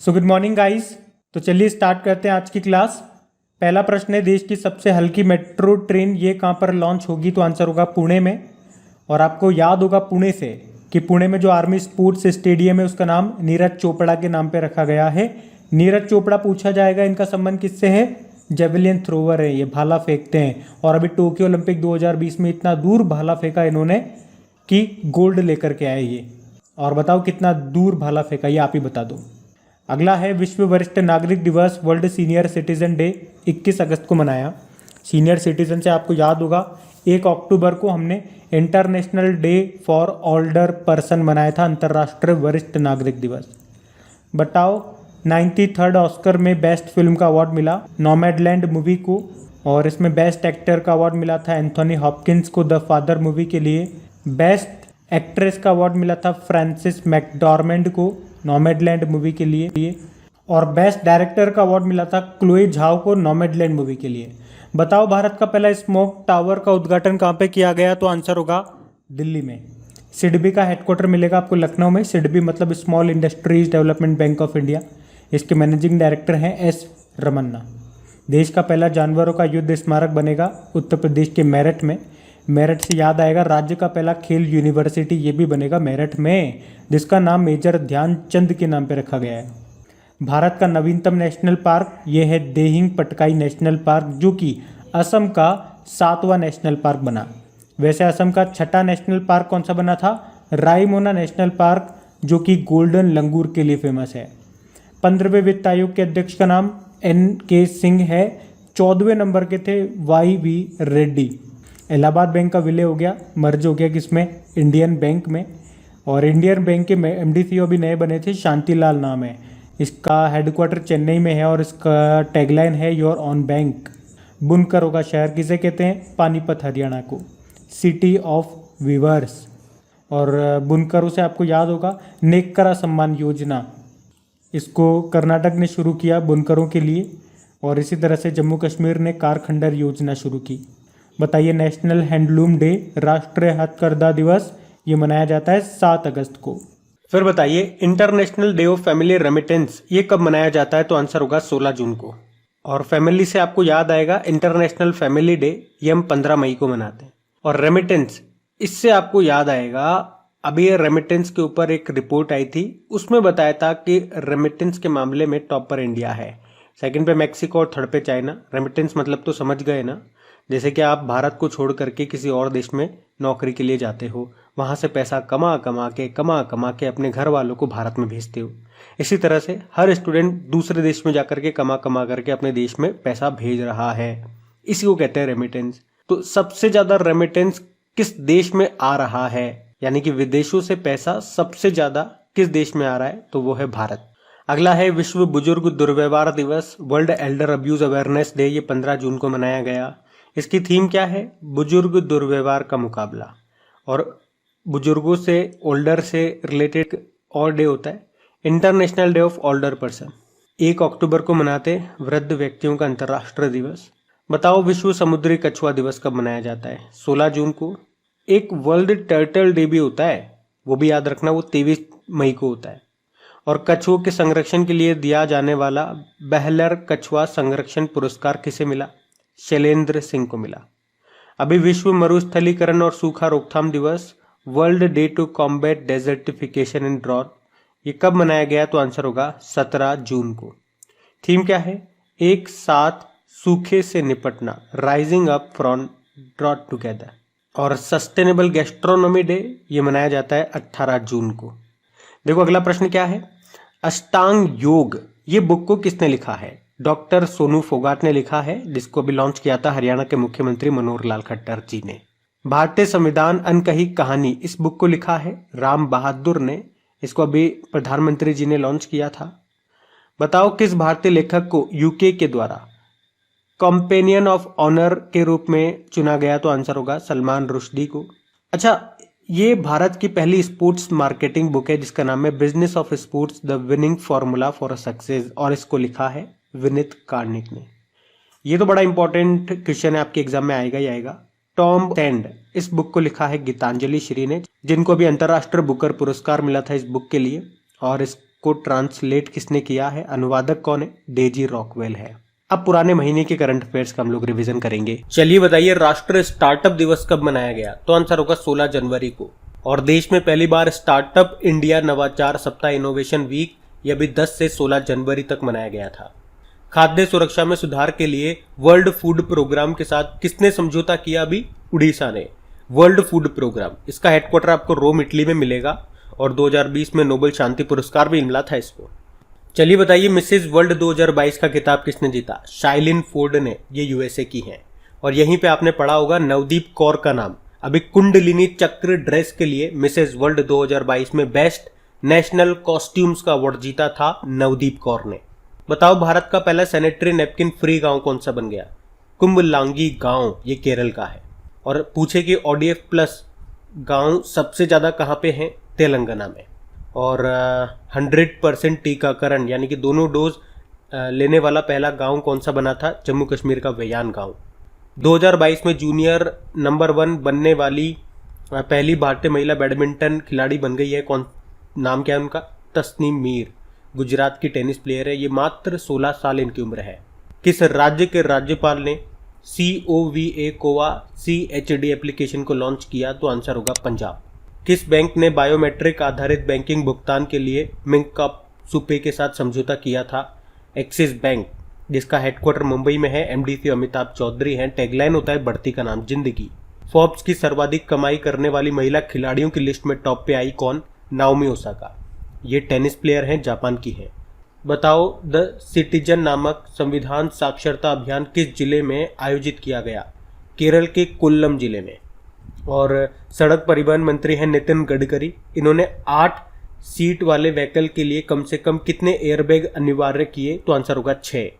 So good morning guys. तो चलिए start करते हैं आज की क्लास। पहला प्रश्न है, देश की सबसे हल्की मेट्रो ट्रेन ये कहाँ पर लॉन्च होगी? तो आंसर होगा पुणे में। और आपको याद होगा पुणे से कि पुणे में जो आर्मी स्पोर्ट्स स्टेडियम है उसका नाम नीरज चोपड़ा के नाम पे रखा गया है। नीरज चोपड़ा पूछा जाएगा इनका संबंध किससे है? जेवलिन थ्रोवर है, ये भाला फेंकते हैं। और अभी टोक्यो ओलंपिक 2020 में इतना दूर भाला फेंका इन्होंने कि गोल्ड लेकर के आए ये। और बताओ कितना दूर भाला फेंका, ये आप ही बता दो। अगला है, विश्व वरिष्ठ नागरिक दिवस वर्ल्ड सीनियर सिटीजन डे 21 अगस्त को मनाया। सीनियर सिटीजन से आपको याद होगा 1 अक्टूबर को हमने international day for older person मनाया था, अंतर्राष्ट्रीय वरिष्ठ नागरिक दिवस। बताओ 93rd ऑस्कर में बेस्ट फिल्म का अवार्ड मिला नॉमैडलैंड मूवी को, और इसमें बेस्ट एक्टर का अवार्ड मिला था एंथोनी हॉपकिंस को द फादर मूवी के लिए। बेस्ट एक्ट्रेस का अवार्ड मिला था फ्रांसिस मैकडॉर्मेंड को नॉमैडलैंड मूवी के लिए। और बेस्ट डायरेक्टर का अवार्ड मिला था क्लोए झाओ को नॉमैडलैंड मूवी के लिए। बताओ भारत का पहला स्मोक टावर का उद्घाटन कहाँ पे किया गया? तो आंसर होगा दिल्ली में। सिडबी का हेडक्वार्टर मिलेगा आपको लखनऊ में। सिडबी मतलब small industries development bank of India. इसके मैनेजिंग डायरेक्टर हैं एस रमन्ना। देश का पहला जानवरों का युद्ध स्मारक बनेगा उत्तर प्रदेश के मेरठ में। मेरठ से याद आएगा राज्य का पहला खेल यूनिवर्सिटी ये भी बनेगा मेरठ में, जिसका नाम मेजर ध्यानचंद के नाम पे रखा गया है। भारत का नवीनतम नेशनल पार्क ये है देहिंग पटकाई नेशनल पार्क, जो कि असम का 7वां नेशनल पार्क बना। वैसे असम का 6ठा नेशनल पार्क कौन सा बना था? रायमोना नेशनल पार्क, जो कि गोल्डन लंगूर के लिए फेमस है। 15वें वित्त आयोग के अध्यक्ष का नाम NK सिंह है। 14वें नंबर के थे YV रेड्डी। इलाहाबाद बैंक का विलय हो गया, मर्ज हो गया किसमें? इंडियन बैंक में। और इंडियन बैंक के MD CEO भी नए बने थे, शांतिलाल नाम है। इसका हेडक्वार्टर चेन्नई में है और इसका टैगलाइन है योर ऑन बैंक। बुनकरों का शहर किसे कहते हैं? पानीपत हरियाणा को, सिटी ऑफ वीवर्स। और बुनकरों से आपको याद होगा नेककरा सम्मान योजना, इसको कर्नाटक ने शुरू किया बुनकरों के लिए। और इसी तरह से जम्मू कश्मीर ने कारखंडर योजना शुरू की। बताइए नेशनल हैंडलूम डे, राष्ट्रीय हथकरघा दिवस, ये मनाया जाता है 7 अगस्त को। फिर बताइए international day of family remittance ये कब मनाया जाता है? तो आंसर होगा 16 जून को। और फैमिली से आपको याद आएगा इंटरनेशनल फैमिली डे ये हम 15 मई को मनाते हैं। और रेमिटेंस, इससे आपको याद आएगा अभी ये रेमिटेंस के ऊपर एक रिपोर्ट आई थी, उसमें बताया था कि रेमिटेंस के मामले में टॉप पर इंडिया है, सेकंड पे मैक्सिको और थर्ड पे चाइना। रेमिटेंस मतलब तो समझ गए ना, जैसे कि आप भारत को छोड़ करके किसी और देश में नौकरी के लिए जाते हो, वहाँ से पैसा कमा कमा के अपने घर वालों को भारत में भेजते हो। इसी तरह से हर स्टूडेंट दूसरे देश में जाकर के कमा करके अपने देश में पैसा भेज रहा है, इसी को कहते हैं रेमिटेंस। तो सबसे ज्यादा रेमिटेंस किस देश में आ रहा है, यानी कि विदेशों से पैसा सबसे ज्यादा किस देश में आ रहा है? तो वो है भारत। अगला है विश्व बुजुर्ग दुर्व्यवहार दिवस, world Elder abuse awareness day, ये 15 जून को मनाया गया। इसकी थीम क्या है? बुजुर्ग दुर्व्यवहार का मुकाबला। और बुजुर्गों से, ओल्डर से रिलेटेड और डे होता है international day of older person. 1 अक्टूबर को मनाते वृद्ध व्यक्तियों का अंतर्राष्ट्रीय दिवस। बताओ विश्व समुद्री कछुआ दिवस कब मनाया जाता है? 16 जून को। एक वर्ल्ड टर्टल डे भी होता है, वो भी याद रखना, वो 23 मई को होता है। और कछुओं के संरक्षण के लिए दिया जाने वाला बेहलर कछुआ संरक्षण पुरस्कार किसे मिला? शैलेंद्र सिंह को मिला। अभी विश्व मरुस्थलीकरण और सूखा रोकथाम दिवस, world day to combat desertification and drought, ये कब मनाया गया? तो आंसर होगा 17 जून को। थीम क्या है? एक साथ सूखे से निपटना, rising up from drought together. और सस्टेनेबल गैस्ट्रोनॉमी डे ये मनाया जाता है 18 जून को। देखो अगला प्रश्न क्या है? अष्टांग योग ये बुक को किसने लिखा है? डॉक्टर सोनू फोगाट ने लिखा है, जिसको अभी लॉन्च किया था हरियाणा के मुख्यमंत्री मनोहर लाल खट्टर जी ने। भारतीय संविधान अनकही कहानी इस बुक को लिखा है राम बहादुर ने, इसको अभी प्रधानमंत्री जी ने लॉन्च किया था। बताओ किस भारतीय लेखक को यूके के द्वारा कंपेनियन ऑफ ऑनर के रूप में चुना गया? तो आंसर होगा सलमान रुश्दी को। अच्छा, ये भारत की पहली स्पोर्ट्स मार्केटिंग बुक है जिसका नाम है business of sports the winning formula for success, और इसको लिखा है विनीत कार्निक ने। ये तो बड़ा इंपॉर्टेंट क्वेश्चन है, आपके एग्जाम में आएगा ही आएगा। टॉम सैंड इस बुक को लिखा है गीतांजलि श्री ने, जिनको भी अंतर्राष्ट्रीय बुकर पुरस्कार मिला था इस बुक के लिए। और इस को ट्रांसलेट किसने किया है? अनुवादक कौन है? डेजी रॉकवेल है। अब पुराने महीने के करंट अफेयर्स का हम लोग रिवीजन करेंगे। चलिए बताइए, राष्ट्रीय स्टार्टअप दिवस कब मनाया गया? तो आंसर होगा 16 जनवरी को। और देश में पहली बार स्टार्टअप इंडिया नवाचार सप्ताह इनोवेशन वीक यह भी 10 से 16 जनवरी तक मनाया गया था। खाद्य सुरक्षा में सुधार के लिए वर्ल्ड फूड प्रोग्राम के साथ किसने समझौता किया? अभी उड़ीसा ने। वर्ल्ड फूड प्रोग्राम, इसका हेडक्वार्टर आपको रोम इटली में मिलेगा और 2020 में नोबेल शांति पुरस्कार भी मिला था इसको। चलिए बताइए, मिसेज वर्ल्ड 2022 का खिताब किसने जीता? शाइलिन फोर्ड ने, ये यूएसए की हैं। और यहीं पे आपने पढ़ा होगा नवदीप कौर का नाम। अभी कुंडलिनी चक्र ड्रेस के लिए मिसेज वर्ल्ड 2022 में बेस्ट नेशनल कॉस्ट्यूम्स का अवार्ड जीता था नवदीप कौर ने। बताओ, भारत का पहला सैनिटरी नैपकिन फ्री गांव कौन सा बन गया? कुंभलांगी गांव, ये केरल का है। और पूछे कि ODF प्लस गांव सबसे ज्यादा कहाँ पे हैं? तेलंगाना में। और 100% टीकाकरण यानी कि दोनों डोज लेने वाला पहला गांव कौन सा बना था? जम्मू कश्मीर का वेयान गांव। 2022 में जूनियर नंबर 1 बनने वाली पहली भारतीय महिला बैडमिंटन खिलाड़ी बन गई है। कौन, नाम क्या है उनका? तस्नीम मीर, गुजरात की टेनिस प्लेयर है। ये मात्र 16 साल इनकी उम्र है। किस राज्य के राज्यपाल ने COVA कोवा CHD एप्लीकेशन को लॉन्च किया? तो आंसर होगा पंजाब। किस बैंक ने बायोमेट्रिक आधारित बैंकिंग भुगतान के लिए मिंकाप के साथ समझौता किया था? एक्सिस बैंक, जिसका हेडक्वार्टर मुंबई में है। MD अमिताभ चौधरी हैं। टैगलाइन होता है बढ़ती का नाम जिंदगी। फोर्ब्स की सर्वाधिक कमाई करने वाली महिला खिलाड़ियों की लिस्ट में टॉप पे आई कौन? नाओमी ओसाका, ये टेनिस प्लेयर हैं, जापान की हैं। बताओ, द सिटीजन नामक संविधान साक्षरता अभियान किस जिले में आयोजित किया गया? केरल के कोल्लम जिले में। और सड़क परिवहन मंत्री हैं नितिन गडकरी। इन्होंने 8 सीट वाले व्हीकल के लिए कम से कम कितने एयरबैग अनिवार्य किए? तो आंसर होगा 6।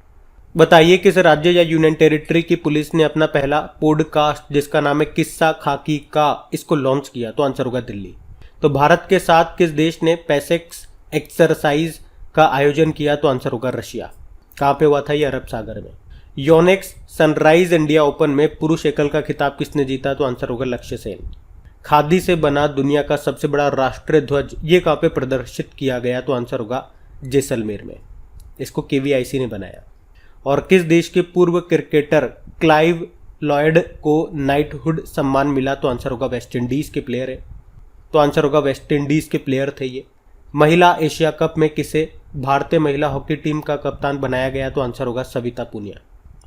बताइए, किस राज्य या यूनियन टेरिटरी की पुलिस ने अपना पहला पॉडकास्ट जिसका नाम है किस्सा खाकी का, इसको लॉन्च किया? तो आंसर होगा दिल्ली। तो भारत के साथ किस देश ने पैसेक्स एक्सरसाइज का आयोजन किया? तो आंसर होगा रशिया। कहाँ पे हुआ था? ये अरब सागर में। योनेक्स सनराइज इंडिया ओपन में पुरुष एकल का खिताब किसने जीता? तो आंसर होगा लक्ष्य सेन। खादी से बना दुनिया का सबसे बड़ा राष्ट्रीय ध्वज ये कहाँ पे प्रदर्शित किया गया? तो आंसर होगा जैसलमेर में। इसको KVIC ने बनाया। और किस देश के पूर्व क्रिकेटर क्लाइव लॉयड को नाइटहुड सम्मान मिला? तो आंसर होगा वेस्ट इंडीज के प्लेयर है। तो आंसर होगा वेस्ट इंडीज के प्लेयर थे ये। महिला एशिया कप में किसे भारतीय महिला हॉकी टीम का कप्तान बनाया गया? तो आंसर होगा सविता पुनिया।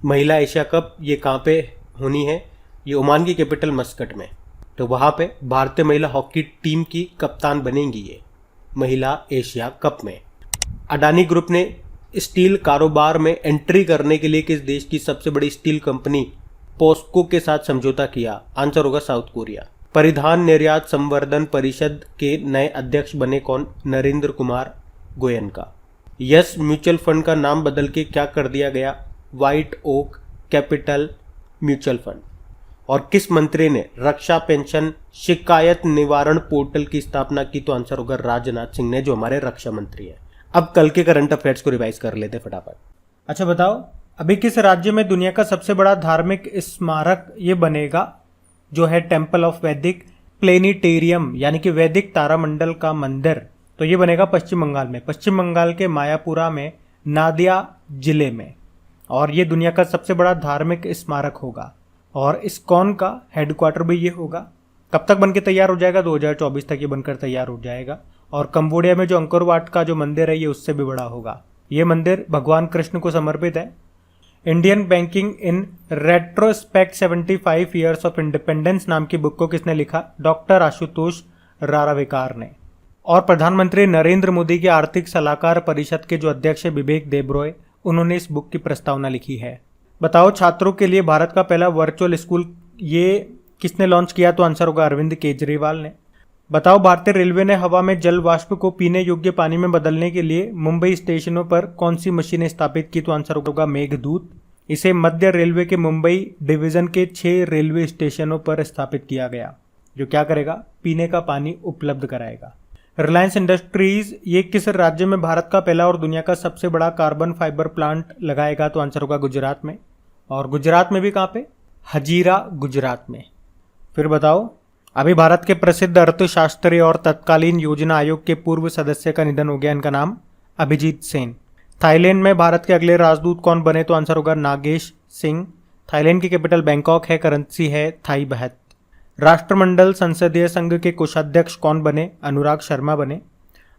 महिला एशिया कप ये कहाँ पे होनी है? ये ओमान की कैपिटल मस्कट में। तो वहाँ पे भारतीय महिला हॉकी टीम की कप्तान बनेंगी ये महिला एशिया कप में। अडानी ग्रुप ने स्टील कारोबार में एंट्री करने के लिए किस देश की सबसे बड़ी स्टील कंपनी पोस्को के साथ समझौता किया? आंसर होगा साउथ कोरिया। परिधान निर्यात संवर्धन परिषद के नए अध्यक्ष बने कौन? Narendra Kumar Goenka. Yes mutual fund का नाम बदल के क्या कर दिया गया? White Oak Capital mutual fund. और किस मंत्री ने रक्षा पेंशन शिकायत निवारण पोर्टल की स्थापना की? तो आंसर होगा राजनाथ सिंह ने, जो हमारे रक्षा मंत्री हैं। अब कल के करंट अफेयर्स को रिवाइज कर लेते फटाफट। अच्छा बताओ, अभी किस राज्य में दुनिया का सबसे बड़ा धार्मिक स्मारक ये बनेगा? जो है टेम्पल ऑफ वैदिक प्लेनिटेरियम यानी कि वैदिक तारामंडल का मंदिर। तो ये बनेगा पश्चिम बंगाल में। पश्चिम बंगाल के मायापुरा में, नादिया जिले में। और ये दुनिया का सबसे बड़ा धार्मिक स्मारक होगा। और इस्कॉन का हेडक्वार्टर भी ये होगा। कब तक बनके तैयार हो जाएगा? 2024 तक ये बनकर तैयार हो जाएगा। और कंबोडिया में जो अंकोर वाट का जो मंदिर है ये उससे भी बड़ा होगा। ये मंदिर भगवान कृष्ण को समर्पित है। Indian banking in retrospect 75 years of independence नाम की बुक को किसने लिखा? डॉक्टर आशुतोष राराविकार ने। और प्रधानमंत्री नरेंद्र मोदी के आर्थिक सलाहकार परिषद के जो अध्यक्ष है विवेक देबरॉय, उन्होंने इस बुक की प्रस्तावना लिखी है। बताओ, छात्रों के लिए भारत का पहला वर्चुअल स्कूल ये किसने लॉन्च किया? तो आंसर होगा अरविंद केजरीवाल ने। बताओ, भारतीय रेलवे ने हवा में जल वाष्प को पीने योग्य पानी में बदलने के लिए मुंबई स्टेशनों पर कौन सी मशीनें स्थापित की? तो आंसर होगा मेघदूत। इसे मध्य रेलवे के मुंबई डिवीजन के 6 रेलवे स्टेशनों पर स्थापित किया गया, जो क्या करेगा? पीने का पानी उपलब्ध कराएगा। रिलायंस इंडस्ट्रीज ये किस राज्य में भारत का पहला और दुनिया का सबसे बड़ा कार्बन फाइबर प्लांट लगाएगा? तो आंसर होगा गुजरात में। और गुजरात में भी कहाँ पे? हजीरा गुजरात में। फिर बताओ, अभी भारत के प्रसिद्ध अर्थशास्त्री और तत्कालीन योजना आयोग के पूर्व सदस्य का निधन हो गया। इनका नाम अभिजीत सेन। थाईलैंड में भारत के अगले राजदूत कौन बने? तो आंसर होगा नागेश सिंह। थाईलैंड की कैपिटल बैंकॉक है, करेंसी है थाई बहत। राष्ट्रमंडल संसदीय संघ के कोषाध्यक्ष कौन बने? अनुराग शर्मा बने।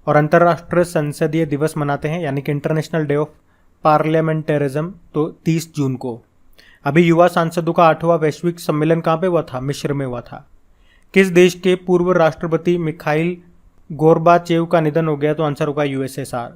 और अंतर्राष्ट्रीय संसदीय दिवस मनाते हैं यानी कि इंटरनेशनल डे ऑफ पार्लियामेंटरिज्म तो 30 जून को। अभी युवा सांसदों का 8वां वैश्विक सम्मेलन कहाँ पे हुआ था? मिस्र में हुआ था। किस देश के पूर्व राष्ट्रपति मिखाइल गोर्बाचेव का निधन हो गया? तो आंसर होगा यूएसएसआर।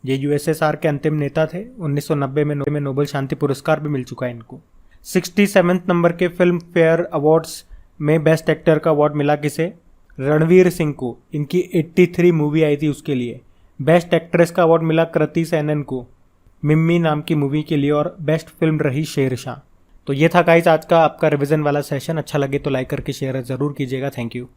ये यूएसएसआर के अंतिम नेता थे। 1990 में नोबेल शांति पुरस्कार भी मिल चुका है इनको। 67 नंबर के फिल्म फेयर अवार्ड्स में बेस्ट एक्टर का अवार्ड मिला किसे? रणवीर सिंह को। इनकी 83 मूवी आई थी उसके लिए। बेस्ट एक्ट्रेस का अवार्ड मिला कृति सेनन को मिम्मी नाम की मूवी के लिए। और बेस्ट फिल्म रही शेरशाह। तो ये था गाइस आज का आपका रिवीजन वाला सेशन। अच्छा लगे तो लाइक करके शेयर जरूर कीजिएगा। Thank you.